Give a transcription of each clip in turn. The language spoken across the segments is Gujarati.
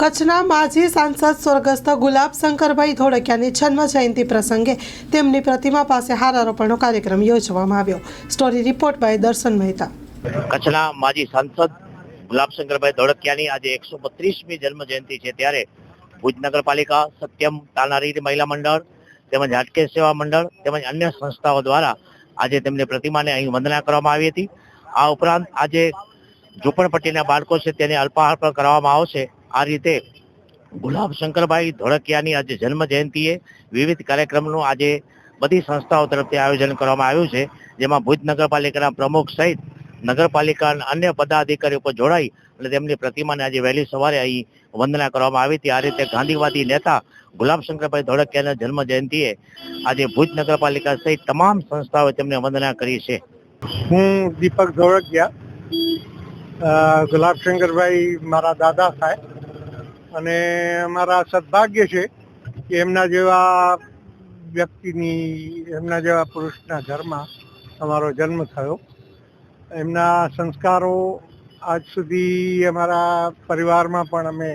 કચ્છના માજી સાંસદ સ્વર્ગસ્થ ગુલાબ શંકરભાઈ ધોળકિયાની જન્મ જયંતિ પ્રસંગે તેમની પ્રતિમા પાસે હારારોપણનો કાર્યક્રમ યોજવામાં આવ્યો। સ્ટોરી રિપોર્ટ બાય દર્શન મહેતા। કચ્છના માજી સાંસદ ગુલાબ શંકરભાઈ ધોળકિયાની આજે 132મી જન્મ જયંતિ છે, ત્યારે ભુજ નગરપાલિકા, સત્યમ તાનારી મહિલા મંડળ તેમજ હાટકેશ સેવા મંડળ તેમજ અન્ય સંસ્થાઓ દ્વારા આજે તેમની પ્રતિમાને અહીં વંદના કરવામાં આવી હતી। આ ઉપરાંત આજે ઝૂંપડપટ્ટીના બાળકો છે તેને અલ્પાહાર પણ કરવામાં આવશે। આ રીતે ગુલાબ શંકરભાઈ ધોળકિયાની આજે જન્મ જયંતિએ વિવિધ કાર્યક્રમનું આજે બધી સંસ્થાઓ તરફથી આયોજન કરવામાં આવ્યું છે, જેમાં ભુજ નગરપાલિકાના પ્રમુખ સહિત નગરપાલિકાના અન્ય પદાધિકારીઓ પર જોડાઈ અને તેમની પ્રતિમાને આજે વહેલી સવારે અહીં વંદના કરવામાં આવી હતી। આ રીતે ગાંધીવાદી નેતા ગુલાબ શંકરભાઈ ધોળકિયાના જન્મ જયંતિએ આજે ભુજ નગરપાલિકા સહિત તમામ સંસ્થાઓએ તેમને વંદના કરી છે। હું દીપક ધોળકિયા, ગુલાબ શંકરભાઈ મારા દાદા થાય અને અમારા સદભાગ્ય છે કે એમના જેવા વ્યક્તિની, એમના જેવા પુરુષના ઘરમાં અમારો જન્મ થયો। એમના સંસ્કારો આજ સુધી અમારા પરિવારમાં પણ અમે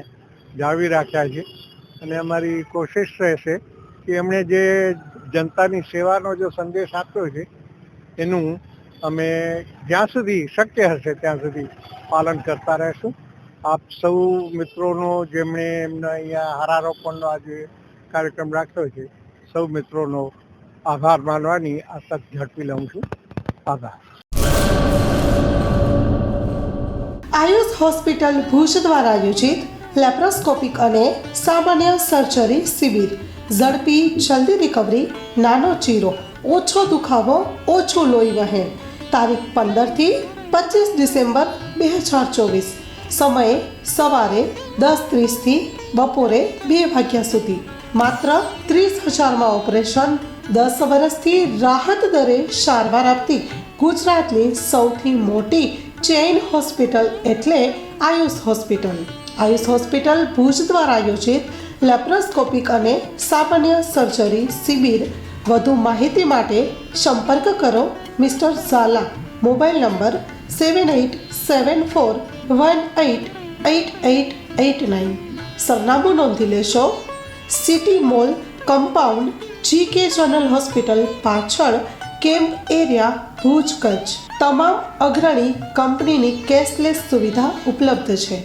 જાળવી રાખ્યા છે અને અમારી કોશિશ રહેશે કે એમણે જે જનતાની સેવાનો જો સંદેશ આપ્યો છે એનું અમે જ્યાં સુધી શક્ય હશે ત્યાં સુધી પાલન કરતા રહેશું। આપ સૌ મિત્રોનો, જેમણે એમના અહીંયા હારારોપણનો આજે કાર્યક્રમ રાખ્યો છે, સૌ મિત્રોનો આભાર માનવાની આ તક ઝડપી લઉં છું। આભાર। આયુષ હોસ્પિટલ ભુજ દ્વારા આયોજિત લેપ્રોસ્કોપિક અને સામાન્ય સર્જરી શિબિર। ઝડપી જલ્દી રિકવરી, નાનો ચીરો, ઓછો દુખાવો, ઓછું લોહી વહેણ। તારીખ 15 થી 25 ડિસેમ્બર 2024। સમય સવારે 10:30 થી બપોરે 2 વાગ્યા સુધી। માત્ર 30,000માં ઓપરેશન। 10 વર્ષથી રાહત દરે સારવાર આપતી ગુજરાતની સૌથી મોટી ચેઇન હોસ્પિટલ એટલે આયુષ હોસ્પિટલ। આયુષ હોસ્પિટલ ભુજ દ્વારા આયોજિત લેપ્રોસ્કોપિક અને સામાન્ય સર્જરી શિબિર। વધુ માહિતી માટે સંપર્ક કરો મિસ્ટર ઝાલા। Mobile number 7874188889। સરનામું નોંધી લેશો, city mall compound, GK general hospital પાછળ, કેમ્પ એરિયા, ભુજ, કચ્છ। તમામ અગ્રણી કંપનીની કેશલેસ સુવિધા ઉપલબ્ધ છે।